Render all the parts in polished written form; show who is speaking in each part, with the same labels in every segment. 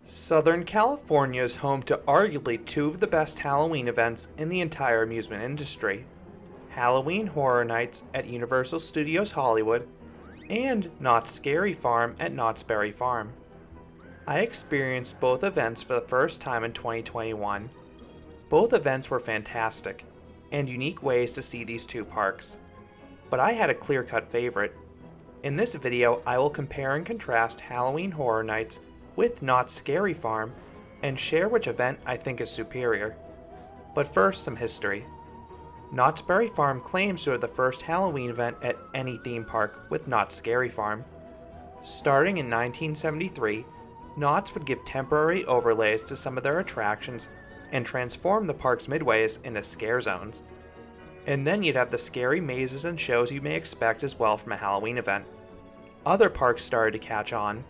Speaker 1: Southern California is home to arguably two of the best Halloween events in the entire amusement industry: Halloween Horror Nights at Universal Studios Hollywood and Knott's Scary Farm at Knott's Berry Farm. I experienced both events for the first time in 2021. Both events were fantastic, and unique ways to see these two parks. But I had a clear-cut favorite. In this video, I will compare and contrast Halloween Horror Nights with Knott's Scary Farm and share which event I think is superior. But first, some history. Knott's Berry Farm claims to have the first Halloween event at any theme park with Knott's Scary Farm. Starting in 1973, Knott's would give temporary overlays to some of their attractions and transform the park's midways into scare zones. And then you'd have the scary mazes and shows you may expect as well from a Halloween event. Other parks started to catch on.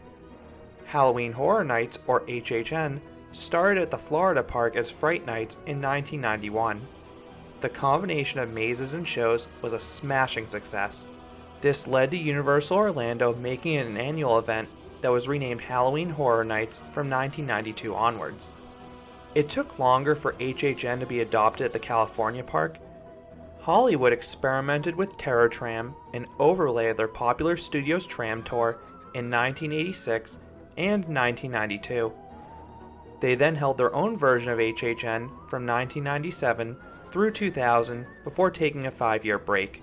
Speaker 1: Halloween Horror Nights, or HHN, started at the Florida park as Fright Nights in 1991. The combination of mazes and shows was a smashing success. This led to Universal Orlando making it an annual event that was renamed Halloween Horror Nights from 1992 onwards. It took longer for HHN to be adopted at the California park. Hollywood experimented with Terror Tram, an overlay of their popular Studios Tram tour, in 1986 and 1992. They then held their own version of HHN from 1997 through 2000 before taking a 5-year break.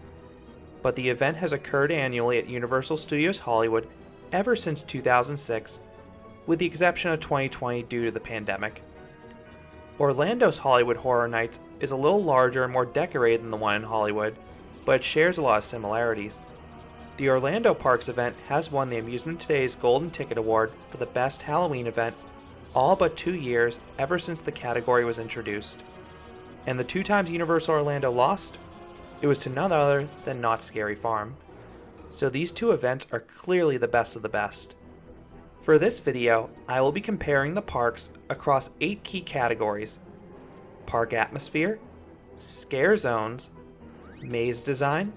Speaker 1: But the event has occurred annually at Universal Studios Hollywood ever since 2006, with the exception of 2020 due to the pandemic. Orlando's Hollywood Horror Nights is a little larger and more decorated than the one in Hollywood, but it shares a lot of similarities. The Orlando Parks event has won the Amusement Today's Golden Ticket Award for the best Halloween event all but 2 years ever since the category was introduced. And the 2 times Universal Orlando lost, it was to none other than Knott's Scary Farm. So these two events are clearly the best of the best. For this video, I will be comparing the parks across 8 key categories: park atmosphere, scare zones, maze design,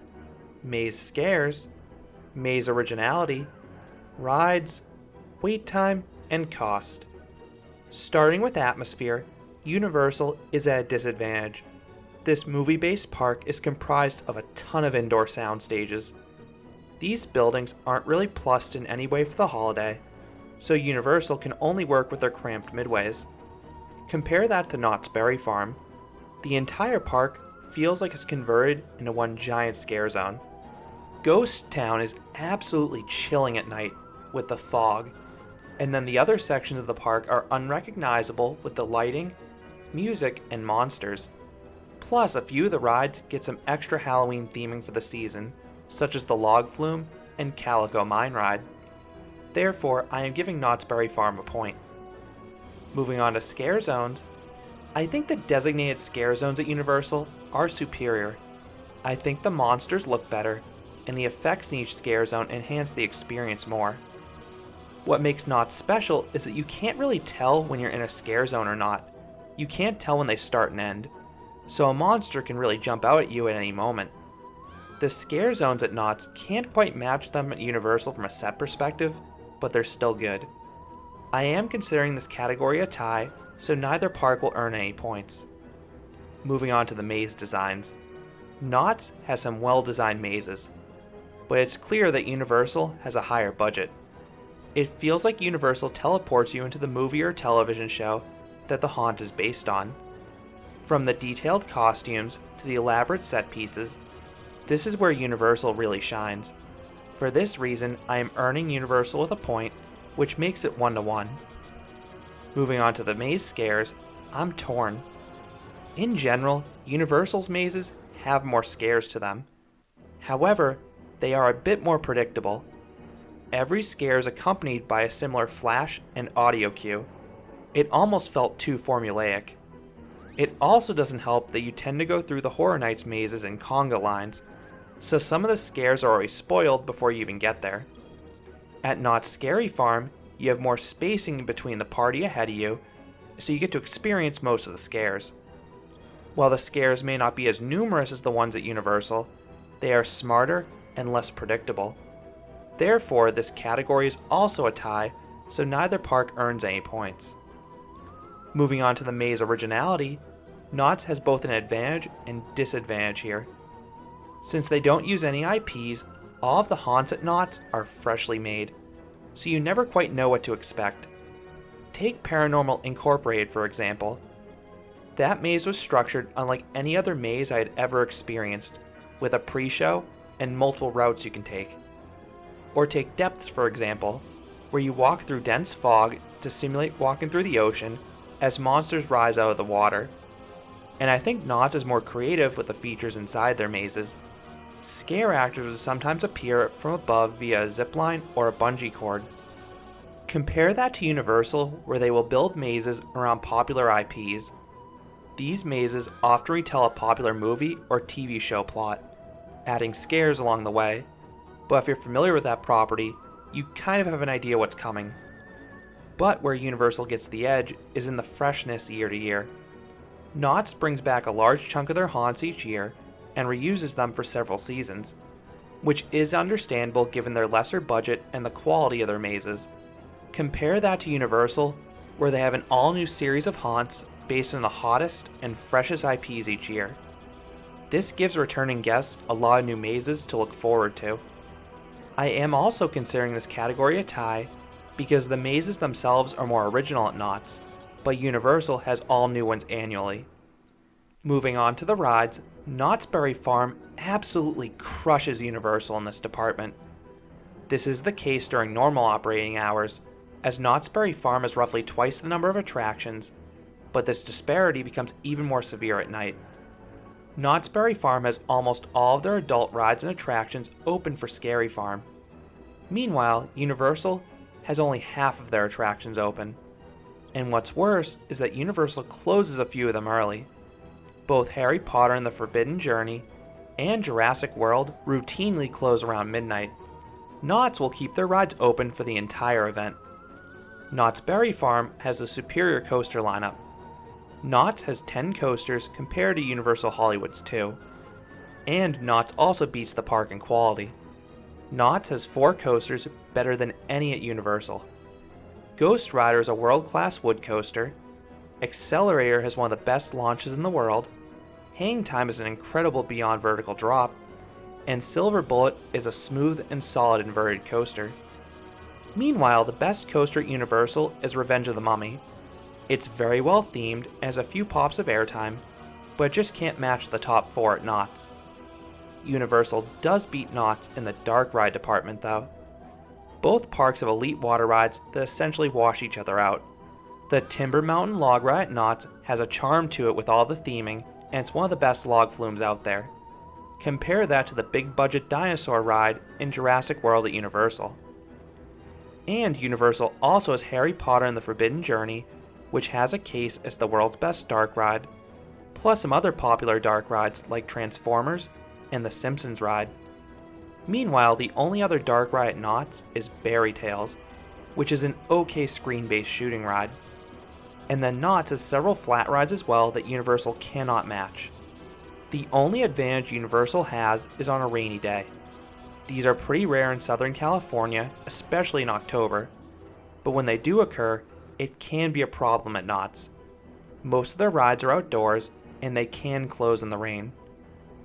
Speaker 1: maze scares, maze originality, rides, wait time, and cost. Starting with atmosphere, Universal is at a disadvantage. This movie-based park is comprised of a ton of indoor sound stages. These buildings aren't really plussed in any way for the holiday, so Universal can only work with their cramped midways. Compare that to Knott's Berry Farm. The entire park feels like it's converted into one giant scare zone. Ghost Town is absolutely chilling at night with the fog, and then the other sections of the park are unrecognizable with the lighting, music, and monsters. Plus, a few of the rides get some extra Halloween theming for the season, such as the Log Flume and Calico Mine Ride. Therefore, I am giving Knott's Berry Farm a point. Moving on to scare zones, I think the designated scare zones at Universal are superior. I think the monsters look better, and the effects in each scare zone enhance the experience more. What makes Knott's special is that you can't really tell when you're in a scare zone or not. You can't tell when they start and end, so a monster can really jump out at you at any moment. The scare zones at Knott's can't quite match them at Universal from a set perspective, but they're still good. I am considering this category a tie, so neither park will earn any points. Moving on to the maze designs. Knott's has some well-designed mazes, but it's clear that Universal has a higher budget. It feels like Universal teleports you into the movie or television show that the haunt is based on. From the detailed costumes to the elaborate set pieces, this is where Universal really shines. For this reason, I am earning Universal with a point, which makes it 1-1. Moving on to the maze scares, I'm torn. In general, Universal's mazes have more scares to them. However, they are a bit more predictable. Every scare is accompanied by a similar flash and audio cue. It almost felt too formulaic. It also doesn't help that you tend to go through the Horror Nights mazes in conga lines, so some of the scares are already spoiled before you even get there. At Knott's Scary Farm, you have more spacing between the party ahead of you, so you get to experience most of the scares. While the scares may not be as numerous as the ones at Universal, they are smarter and less predictable. Therefore, this category is also a tie, so neither park earns any points. Moving on to the maze originality, Knott's has both an advantage and disadvantage here. Since they don't use any IPs, all of the haunts at Knott's are freshly made, so you never quite know what to expect. Take Paranormal Incorporated for example. That maze was structured unlike any other maze I had ever experienced, with a pre-show and multiple routes you can take. Or take Depths for example, where you walk through dense fog to simulate walking through the ocean as monsters rise out of the water. And I think Knott's is more creative with the features inside their mazes. Scare actors would sometimes appear from above via a zipline or a bungee cord. Compare that to Universal, where they will build mazes around popular IPs. These mazes often retell a popular movie or TV show plot, adding scares along the way, but if you're familiar with that property, you kind of have an idea what's coming. But where Universal gets the edge is in the freshness year to year. Knott's brings back a large chunk of their haunts each year and reuses them for several seasons, which is understandable given their lesser budget and the quality of their mazes. Compare that to Universal, where they have an all-new series of haunts based on the hottest and freshest IPs each year. This gives returning guests a lot of new mazes to look forward to. I am also considering this category a tie because the mazes themselves are more original at Knott's, but Universal has all new ones annually. Moving on to the rides, Knott's Berry Farm absolutely crushes Universal in this department. This is the case during normal operating hours, as Knott's Berry Farm has roughly twice the number of attractions, but this disparity becomes even more severe at night. Knott's Berry Farm has almost all of their adult rides and attractions open for Scary Farm. Meanwhile, Universal has only half of their attractions open. And what's worse is that Universal closes a few of them early. Both Harry Potter and the Forbidden Journey and Jurassic World routinely close around midnight. Knott's will keep their rides open for the entire event. Knott's Berry Farm has a superior coaster lineup. Knott's has 10 coasters compared to Universal Hollywood's 2. And Knott's also beats the park in quality. Knott's has 4 coasters better than any at Universal. Ghost Rider is a world-class wood coaster. Accelerator has one of the best launches in the world. Hang Time is an incredible beyond vertical drop. And Silver Bullet is a smooth and solid inverted coaster. Meanwhile, the best coaster at Universal is Revenge of the Mummy. It's very well themed and has a few pops of airtime, but it just can't match the top 4 at Knott's. Universal does beat Knott's in the dark ride department though. Both parks have elite water rides that essentially wash each other out. The Timber Mountain log ride at Knott's has a charm to it with all the theming, and it's one of the best log flumes out there. Compare that to the big budget dinosaur ride in Jurassic World at Universal. And Universal also has Harry Potter and the Forbidden Journey, which has a case as the world's best dark ride, plus some other popular dark rides like Transformers and the Simpsons ride. Meanwhile, the only other dark ride at Knott's is Berry Tales, which is an okay screen-based shooting ride. And then Knott's has several flat rides as well that Universal cannot match. The only advantage Universal has is on a rainy day. These are pretty rare in Southern California, especially in October, but when they do occur, it can be a problem at Knott's. Most of their rides are outdoors, and they can close in the rain.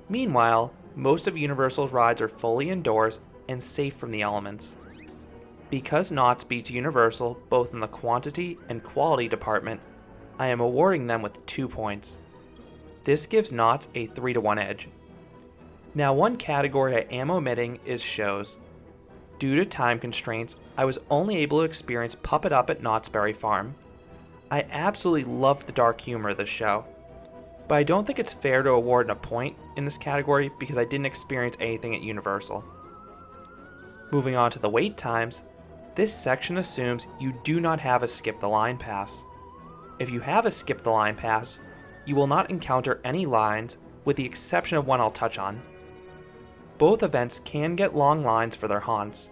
Speaker 1: Meanwhile, most of Universal's rides are fully indoors and safe from the elements. Because Knott's beats Universal both in the quantity and quality department, I am awarding them with 2 points. This gives Knott's a 3-to-1 edge. Now, one category I am omitting is shows. Due to time constraints, I was only able to experience Puppet Up at Knott's Berry Farm. I absolutely loved the dark humor of this show, but I don't think it's fair to award a point in this category because I didn't experience anything at Universal. Moving on to the wait times, this section assumes you do not have a skip the line pass. If you have a skip the line pass, you will not encounter any lines with the exception of one I'll touch on. Both events can get long lines for their haunts.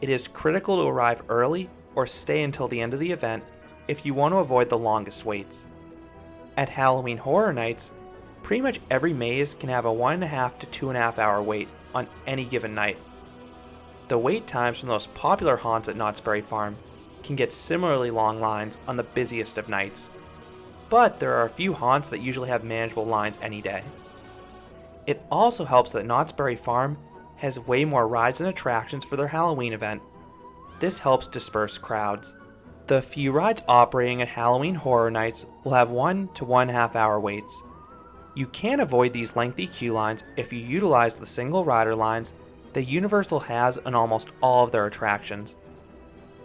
Speaker 1: It is critical to arrive early or stay until the end of the event if you want to avoid the longest waits. At Halloween Horror Nights, pretty much every maze can have a 1.5 to 2.5 hour wait on any given night. The wait times for the most popular haunts at Knott's Berry Farm can get similarly long lines on the busiest of nights, but there are a few haunts that usually have manageable lines any day. It also helps that Knott's Berry Farm has way more rides and attractions for their Halloween event. This helps disperse crowds. The few rides operating at Halloween Horror Nights will have 1 to 1.5 hour waits. You can avoid these lengthy queue lines if you utilize the single rider lines that Universal has on almost all of their attractions.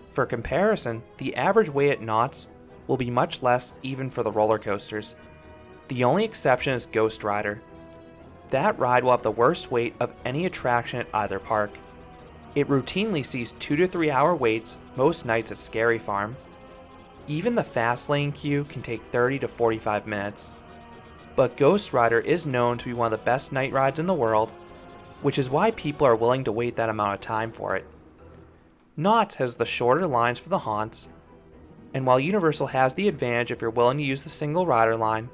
Speaker 1: For comparison, the average wait at Knott's will be much less even for the roller coasters. The only exception is Ghost Rider. That ride will have the worst wait of any attraction at either park. It routinely sees 2 to 3 hour waits most nights at Scary Farm. Even the fast lane queue can take 30 to 45 minutes. But Ghost Rider is known to be one of the best night rides in the world, which is why people are willing to wait that amount of time for it. Knott's has the shorter lines for the haunts, and while Universal has the advantage if you're willing to use the single rider line,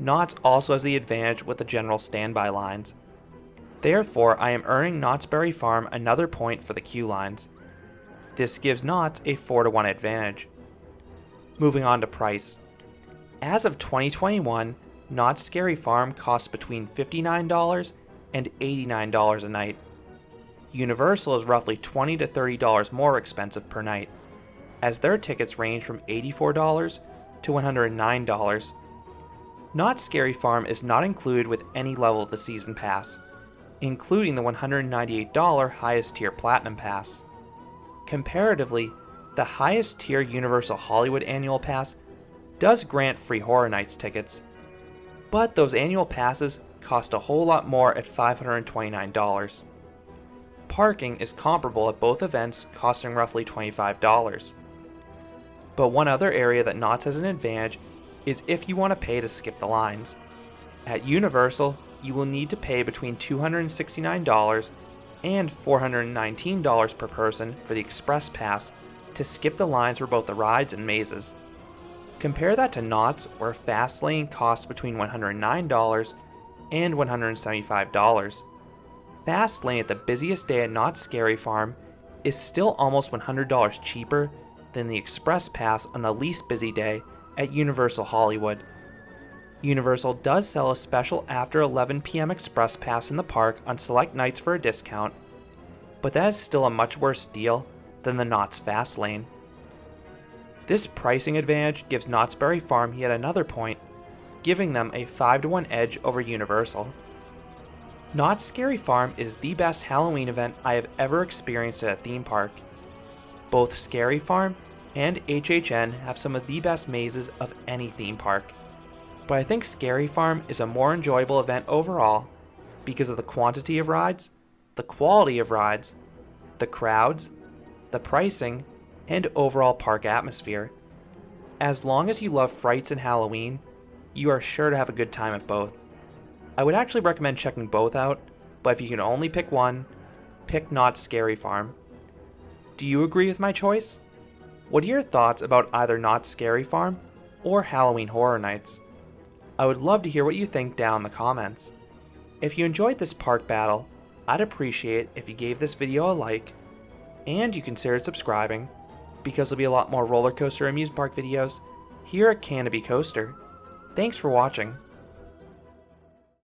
Speaker 1: Knott's also has the advantage with the general standby lines. Therefore, I am earning Knott's Berry Farm another point for the queue lines. This gives Knott's a 4 to 1 advantage. Moving on to price. As of 2021, Knott's Scary Farm costs between $59 and $89 a night. Universal is roughly $20 to $30 more expensive per night, as their tickets range from $84 to $109. Knott's Scary Farm is not included with any level of the season pass, including the $198 highest tier Platinum Pass. Comparatively, the highest tier Universal Hollywood Annual Pass does grant free Horror Nights tickets, but those annual passes cost a whole lot more at $529. Parking is comparable at both events, costing roughly $25. But one other area that Knott's has an advantage is if you want to pay to skip the lines. At Universal, you will need to pay between $269 and $419 per person for the Express Pass to skip the lines for both the rides and mazes. Compare that to Knott's, where Fast Lane costs between $109 and $175. Fast Lane at the busiest day at Knott's Scary Farm is still almost $100 cheaper than the Express Pass on the least busy day at Universal Hollywood. Universal does sell a special after 11 p.m. Express Pass in the park on select nights for a discount, but that is still a much worse deal than the Knott's Fast Lane. This pricing advantage gives Knott's Berry Farm yet another point, giving them a 5 to 1 edge over Universal. Knott's Scary Farm is the best Halloween event I have ever experienced at a theme park. Both Scary Farm and HHN have some of the best mazes of any theme park, but I think Scary Farm is a more enjoyable event overall because of the quantity of rides, the quality of rides, the crowds, the pricing, and overall park atmosphere. As long as you love frights and Halloween, you are sure to have a good time at both. I would actually recommend checking both out, but if you can only pick one, pick Knott's Scary Farm. Do you agree with my choice? What are your thoughts about either Knott's Scary Farm or Halloween Horror Nights? I would love to hear what you think down in the comments. If you enjoyed this park battle, I'd appreciate if you gave this video a like, and you considered subscribing, because there'll be a lot more roller coaster and amusement park videos here at Canopy Coaster. Thanks for watching.